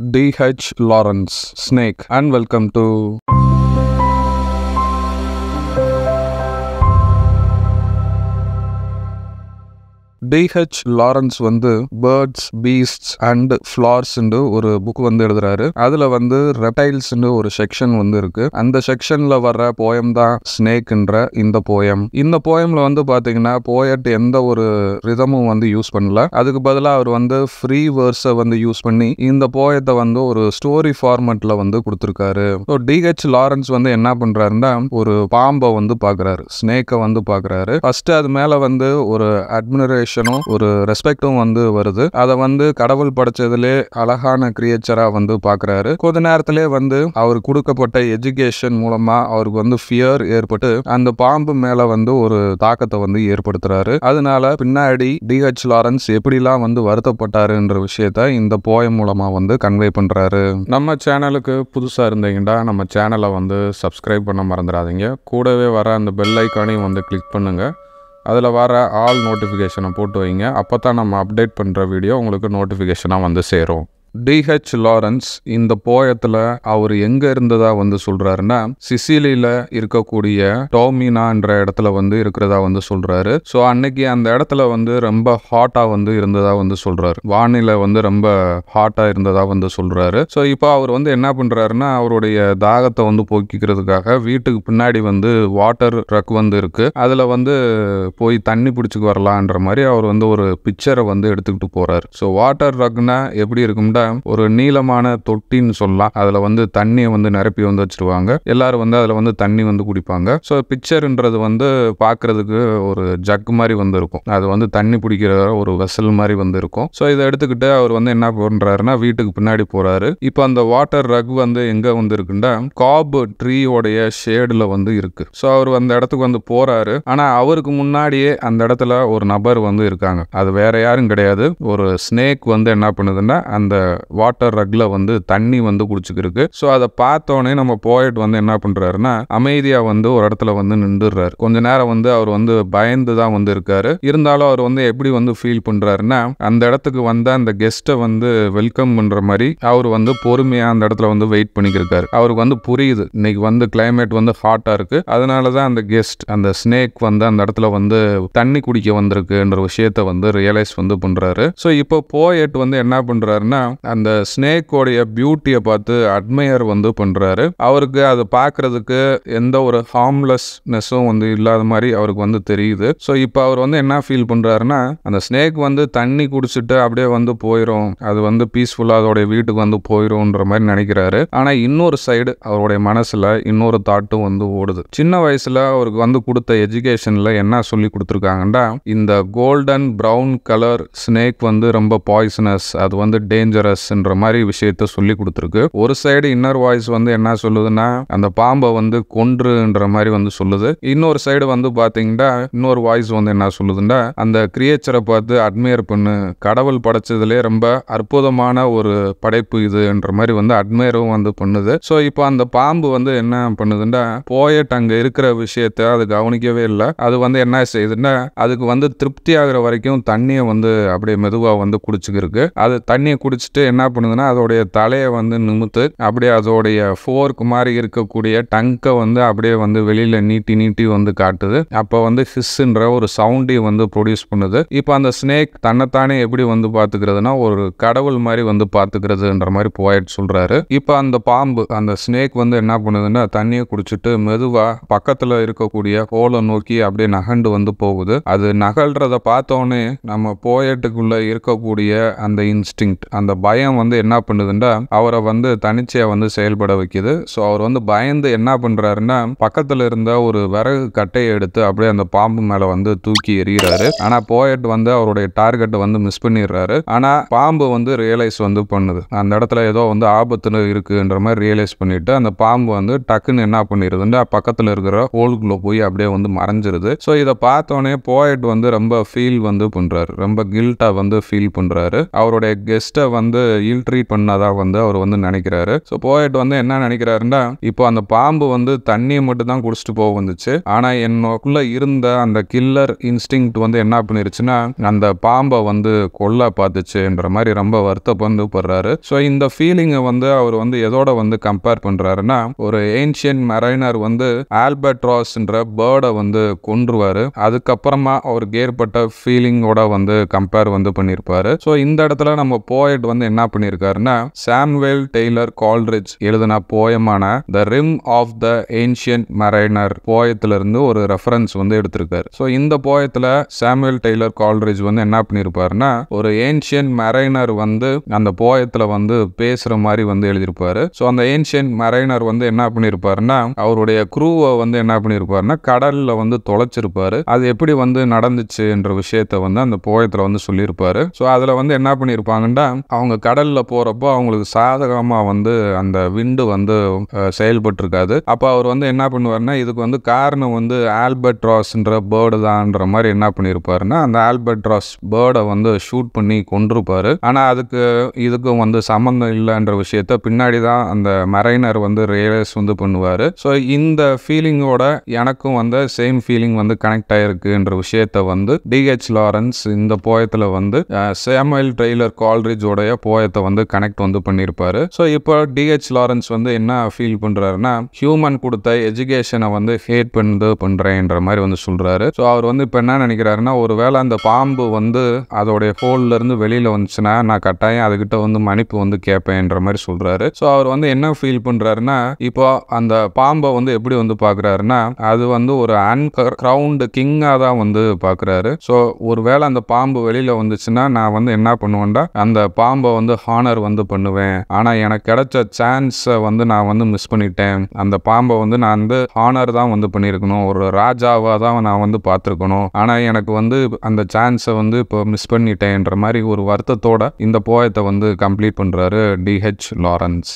D.H. Lawrence, Snake, and welcome to D.H. Lawrence வந்து birds, beasts and flowers ஒரு book வந்து எழுதுறாரு. அதுல வந்து ரெப்டைல்ஸ் ஒரு செக்ஷன் வந்து இருக்கு. அந்த செக்ஷன்ல வர்ற போயம் தான் ஸ்னேக்ன்ற இந்த போயம். இந்த போயம்ல வந்து பாத்தீங்கன்னா போயட் எந்த ஒரு ரிதமும் வந்து யூஸ் பண்ணல. அதுக்கு பதிலாக அவர் வந்து ஃப்ரீ வேர்ஸை வந்து யூஸ் பண்ணி இந்த போயத்தை வந்து ஒரு ஸ்டோரி ஃபார்மேட்ல வந்து கொடுத்துருக்காரு. D.H. லாரன்ஸ் வந்து என்ன பண்றாருன்னா ஒரு பாம்பை வந்து பாக்குறாரு, ஸ்னேக்கை வந்து பாக்குறாரு. ஃபர்ஸ்ட் அது மேல வந்து ஒரு அட்மிரேஷன் ஒரு ரெஸ்பெக்டும் வந்து வருது. அதை வந்து கடவுள் படைச்சதுலே அழகான கிரியேச்சரா வந்து பாக்குறாரு. கொஞ்ச நேரத்திலே வந்து அவர் கொடுக்கப்பட்ட எஜுகேஷன் மூலமா அவருக்கு வந்து ஃபியர் ஏற்பட்டு அந்த பாம்பு மேல வந்து ஒரு தாக்கத்தை வந்து ஏற்படுத்துறாரு. அதனால பின்னாடி D.H. லாரன்ஸ் எப்படிலாம் வந்து வருத்தப்பட்டாருன்ற விஷயத்த இந்த போயம் மூலமா வந்து கன்வே பண்றாரு. நம்ம சேனலுக்கு புதுசா இருந்தீங்கன்னா நம்ம சேனலை வந்து சப்ஸ்கிரைப் பண்ண மறந்துடாதீங்க. கூடவே வர அந்த பெல் ஐக்கானையும் வந்து கிளிக் பண்ணுங்க. அதில் வர ஆல் நோட்டிஃபிகேஷனை போட்டு வைங்க. அப்போ தான் நம்ம அப்டேட் பண்ணுற வீடியோ உங்களுக்கு நோட்டிஃபிகேஷனாக வந்து சேரும். D.H. லாரன்ஸ் இந்த போயத்தில் அவர் எங்கே இருந்ததா வந்து சொல்கிறாருன்னா சிசிலியில் இருக்கக்கூடிய டோமினான்ற இடத்துல வந்து இருக்கிறதா வந்து சொல்கிறாரு. ஸோ அன்னைக்கு அந்த இடத்துல வந்து ரொம்ப ஹாட்டாக வந்து இருந்ததா வந்து சொல்கிறாரு. வானிலை வந்து ரொம்ப ஹாட்டாக இருந்ததா வந்து சொல்கிறாரு. ஸோ இப்போ அவர் வந்து என்ன பண்ணுறாருன்னா அவருடைய தாகத்தை வந்து போக்கிக்கிறதுக்காக வீட்டுக்கு பின்னாடி வந்து வாட்டர் ட்ரக் வந்து இருக்குது. அதில் வந்து போய் தண்ணி பிடிச்சிக்கு வரலான்ற மாதிரி அவர் வந்து ஒரு பிக்சரை வந்து எடுத்துக்கிட்டு போகிறார். ஸோ வாட்டர் ட்ரக்னா எப்படி இருக்கும்னா ஒரு நீளமான தொட்டின்னு சொல்லலாம். அதுல வந்து தண்ணியை வந்து நிரப்பி வந்து வச்சிருவாங்க. எல்லாரும் வந்து அதுல வந்து தண்ணி வந்து குடிப்பாங்க. ஸோ பிக்சர்ன்றது வந்து பாக்குறதுக்கு ஒரு ஜக் மாதிரி வந்து இருக்கும். அது வந்து தண்ணி பிடிக்கிற ஒரு வெசல் மாதிரி வந்து இருக்கும். ஸோ இதை எடுத்துக்கிட்டு அவர் வந்து என்ன பண்றாருன்னா வீட்டுக்கு பின்னாடி போறாரு. இப்போ அந்த வாட்டர் ரக் வந்து எங்க வந்து இருக்குன்னா காப் ட்ரீயோடைய ஷேடுல வந்து இருக்கு. ஸோ அவர் அந்த இடத்துக்கு வந்து போறாரு. ஆனா அவருக்கு முன்னாடியே அந்த இடத்துல ஒரு நபர் வந்து இருக்காங்க. அது வேற யாரும் கிடையாது, ஒரு ஸ்னேக் வந்து என்ன பண்ணுதுன்னா அந்த வாட்டர் ரக்ல வந்து தண்ணி வந்து குடிச்சுக்கிருக்கு. ஸோ அதை பார்த்தோன்னே நம்ம போயட் வந்து என்ன பண்றாருன்னா அமைதியா வந்து ஒரு இடத்துல வந்து நின்றுறாரு. கொஞ்ச நேரம் வந்து அவர் வந்து பயந்து தான் வந்து இருக்காரு. இருந்தாலும் அவர் வந்து எப்படி வந்து ஃபீல் பண்றாருன்னா அந்த இடத்துக்கு வந்த அந்த கெஸ்ட்டை வந்து வெல்கம் பண்ற மாதிரி அவர் வந்து பொறுமையா அந்த இடத்துல வந்து வெயிட் பண்ணிக்கிருக்காரு. அவருக்கு வந்து புரியுது இன்னைக்கு வந்து கிளைமேட் வந்து ஹாட்டா இருக்கு, அதனாலதான் அந்த கெஸ்ட் அந்த ஸ்னேக் வந்து அந்த இடத்துல வந்து தண்ணி குடிக்க வந்திருக்குன்ற விஷயத்த வந்து ரியலைஸ் வந்து பண்றாரு. ஸோ இப்போ போயட் வந்து என்ன பண்றாருன்னா அந்த ஸ்னேக்கோடைய பியூட்டியை பார்த்து அட்மையர் வந்து பண்றாரு. அவருக்கு அதை பார்க்கறதுக்கு எந்த ஒரு ஹார்ம்லெஸ்னஸும் வந்து இல்லாத மாதிரி அவருக்கு வந்து தெரியுது. ஸோ இப்போ அவர் வந்து என்ன ஃபீல் பண்றாருன்னா அந்த ஸ்னேக் வந்து தண்ணி குடிச்சிட்டு அப்படியே வந்து போயிடும், அது வந்து பீஸ்ஃபுல்லா அதோடைய வீட்டுக்கு வந்து போயிடும்ன்ற மாதிரி நினைக்கிறாரு. ஆனா இன்னொரு சைடு அவருடைய மனசுல இன்னொரு தாட்டும் வந்து ஓடுது. சின்ன வயசுல அவருக்கு வந்து கொடுத்த எஜுகேஷன்ல என்ன சொல்லி கொடுத்துருக்காங்கன்னா இந்த கோல்டன் பிரவுன் கலர் ஸ்னேக் வந்து ரொம்ப பாய்சனஸ், அது வந்து டேஞ்சரஸ்ன்ற மாதிரி விஷயத்த சொல்லி கொடுத்துருக்கு. ஒரு சைடு இன்னர் வாய்ஸ் வந்து என்ன சொல்லுதுன்னா அந்த பாம்பை வந்து கொன்றுன்ற மாதிரி வந்து சொல்லுது. இன்னொரு சைடு வந்து பாத்தீங்கன்னா இன்னொரு வாய்ஸ் வந்து என்ன சொல்லுதுன்னா அந்த கிரியேச்சரை பார்த்து அட்மையர் பண்ணு, கடவுள் படைச்சதுலே ரொம்ப அற்புதமான ஒரு படைப்பு இதுன்ற மாதிரி வந்து அட்மையரும் வந்து பண்ணுது. ஸோ இப்போ அந்த பாம்பு வந்து என்ன பண்ணுதுன்னா போயட் அங்க இருக்கிற விஷயத்த அது கவனிக்கவே இல்லை. அது வந்து என்ன செய்யுதுன்னா அதுக்கு வந்து திருப்தி ஆகிற வரைக்கும் தண்ணியை வந்து அப்படியே மெதுவா வந்து குடிச்சுக்கிருக்கு. அது தண்ணியை குடிச்சிட்டு என்ன பண்ணுதுன்னா அதோடைய தலையை வந்து நிமித்து அப்படியே அதோடைய ஃபோர்க் மாதிரி இருக்கக்கூடிய டங்கை வந்து அப்படியே வந்து வெளியில நீட்டி நீட்டி வந்து காட்டுது. அப்போ வந்து ஹிஸ்ன்ற ஒரு சவுண்டை வந்து ப்ரொடியூஸ் பண்ணுது. இப்போ அந்த ஸ்னேக் தன்னைத்தானே எப்படி வந்து பாத்துக்கிறதுனா ஒரு கடவுள் மாதிரி வந்து பாத்துக்கிறதுன்ற மாதிரி போயட் சொல்றாரு. இப்போ அந்த பாம்பு அந்த ஸ்னேக் வந்து என்ன பண்ணுதுன்னா தண்ணியை குடிச்சிட்டு மெதுவா பக்கத்துல இருக்கக்கூடிய ஹோலை நோக்கி அப்படியே நகண்டு வந்து போகுது. அது நகல்றத பார்த்தோன்னே நம்ம போயட்டுக்குள்ள இருக்கக்கூடிய அந்த இன்ஸ்டிங்க்ட் அந்த பயம் வந்து என்ன பண்ணுதுன்னா அவரை வந்து தனிச்சையா வந்து செயல்பட வைக்குது. ஸோ அவர் வந்து பயந்து என்ன பண்றாருன்னா பக்கத்துல இருந்த ஒரு விறகு கட்டையை எடுத்து அப்படியே அந்த பாம்பு மேல வந்து தூக்கி எறிகிறாரு. ஆனா போயட் வந்து அவருடைய டார்கெட்டை வந்து மிஸ் பண்ணிடுறாரு. ஆனா பாம்பு வந்து ரியலைஸ் வந்து பண்ணுது அந்த இடத்துல ஏதோ வந்து ஆபத்து இருக்குன்ற மாதிரி ரியலைஸ் பண்ணிட்டு அந்த பாம்பு வந்து டக்குன்னு என்ன பண்ணிடுதுன்னா பக்கத்துல இருக்கிற ஹோலுக்குள்ள போய் அப்படியே வந்து மறைஞ்சிருது. ஸோ இதை பார்த்தோன்னே போயட் வந்து ரொம்ப ஃபீல் வந்து பண்றாரு, ரொம்ப கில்ட்டா வந்து ஃபீல் பண்றாரு. அவருடைய கெஸ்ட்டை வந்து வந்து இல் ட்ரீட் பண்ணதா வந்து அவர் வந்து நினைக்கிறாரு. ஸோ போயட் வந்து என்ன நினைக்கிறாருன்னா, இப்போ அந்த பாம்பு வந்து தண்ணியை மட்டும் தான் குடிச்சிட்டு போக வந்துச்சு. ஆனா என்னக்குள்ள இருந்த அந்த கில்லர் இன்ஸ்டிங் வந்து என்ன பண்ணிருச்சுன்னா அந்த பாம்பை வந்து கொல்ல பார்த்துச்சுன்ற மாதிரி ரொம்ப வருத்தப்பட்டு படுறாரு. ஸோ இந்த ஃபீலிங்கை வந்து அவர் வந்து எதோட வந்து கம்பேர் பண்றாருன்னா, ஒரு ஏன்ஷியன்ட் மெரைனர் வந்து ஆல்பட்ராஸ்ன்ற பேர்டை வந்து கொன்றுவாரு. அதுக்கப்புறமா அவருக்கு ஏற்பட்ட ஃபீலிங்கோட வந்து கம்பேர் வந்து பண்ணியிருப்பாரு. ஸோ இந்த இடத்துல நம்ம போயட் வந்து என்ன பண்ணியிருக்காருன்னா, சாமுவேல் டெய்லர் கால்ட்ரிட்ஜ் எழுதின போயமான the rime of the ancient mariner போயத்துல இருந்து ஒரு ரெஃபரன்ஸ் வந்து எடுத்திருக்காரு. ஸோ இந்த போயத்துல சாமுவேல் டெய்லர் கால்ட்ரிட்ஜ் வந்து என்ன பண்ணியிருப்பாருன்னா, ஒரு ஏன்ஷியன்ட் மெரைனர் வந்து அந்த போயத்துல வந்து பேசுற மாதிரி வந்து எழுதியிருப்பாரு. ஸோ அந்த ஏன்ஷியன்ட் மெரைனர் வந்து என்ன பண்ணியிருப்பாருன்னா, அவருடைய க்ரூவை வந்து என்ன பண்ணியிருப்பாருன்னா கடல்ல வந்து தொலைச்சிருப்பாரு. அது எப்படி வந்து நடந்துச்சு என்ற விஷயத்த வந்து அந்த போயத்துல வந்து சொல்லியிருப்பாரு. ஸோ அதுல வந்து என்ன பண்ணியிருப்பாங்கன்னா, அவங்க கடல்ல போறப்போ அவங்களுக்கு சாதகமா வந்து அந்த விண்டு வந்து செயல்பட்டு இருக்காது. அப்ப அவர் வந்து என்ன பண்ணுவாருன்னா, இதுக்கு வந்து காரணம் வந்து ஆல்பட்ராஸ்ன்ற பேர்டு தான்ன்ற மாதிரி என்ன பண்ணியிருப்பாருன்னா, அந்த ஆல்பட்ராஸ் பேர்டை வந்து ஷூட் பண்ணி கொண்டிருப்பாரு. ஆனா அதுக்கு இதுக்கும் வந்து சம்பந்தம் இல்லைன்ற விஷயத்த பின்னாடி தான் அந்த மெரைனர் வந்து ரியலைஸ் வந்து பண்ணுவாரு. ஸோ இந்த ஃபீலிங்கோட எனக்கும் வந்து சேம் ஃபீலிங் வந்து கனெக்ட் ஆயிருக்குன்ற விஷயத்த வந்து டிஹெச் லாரன்ஸ் இந்த போயத்துல வந்து சாமுவேல் டெய்லர் கால்ட்ரிட்ஜோடைய போயத்தை வந்து கனெக்ட் வந்து பண்ணியிருப்பாரு. ஸோ இப்போ டிஹெச் லாரன்ஸ் வந்து என்ன ஃபீல் பண்றாருன்னா, ஹியூமன் கொடுத்த எஜுகேஷனை வந்து ஹேட் பண்றேன்ற மாதிரி வந்து சொல்றாரு. ஸோ அவர் வந்து இப்போ என்ன நினைக்கிறாருன்னா, ஒருவேளை அந்த பாம்பு வந்து அதோடைய ஹோல்ல இருந்து வெளியில வந்துச்சுன்னா நான் கட்டாயம் அதுகிட்ட வந்து மன்னிப்பு வந்து கேட்பேன்ற மாதிரி சொல்றாரு. ஸோ அவர் வந்து என்ன ஃபீல் பண்றாருன்னா, இப்போ அந்த பாம்பை வந்து எப்படி வந்து பாக்குறாருன்னா, அது வந்து ஒரு அன்கிரவுண்ட் கிங்கா தான் வந்து பாக்குறாரு. ஸோ ஒருவேளை அந்த பாம்பு வெளியில வந்துச்சுன்னா நான் வந்து என்ன பண்ணுவேன்டா, அந்த பாம்பை வந்து ஹானர் வந்து பண்ணுவேன். ஆனா எனக்கு கிடைச்ச சான்ஸை வந்து நான் வந்து மிஸ் பண்ணிட்டேன். அந்த பாம்பை வந்து நான் வந்து ஹானர் தான் வந்து பண்ணியிருக்கணும், ஒரு ராஜாவா தான் நான் வந்து பார்த்துருக்கணும். ஆனா எனக்கு வந்து அந்த சான்ஸை வந்து இப்போ மிஸ் பண்ணிட்டேன்ற மாதிரி ஒரு வருத்தத்தோட இந்த போயத்தை வந்து கம்ப்ளீட் பண்றாரு டிஹெச் லாரன்ஸ்.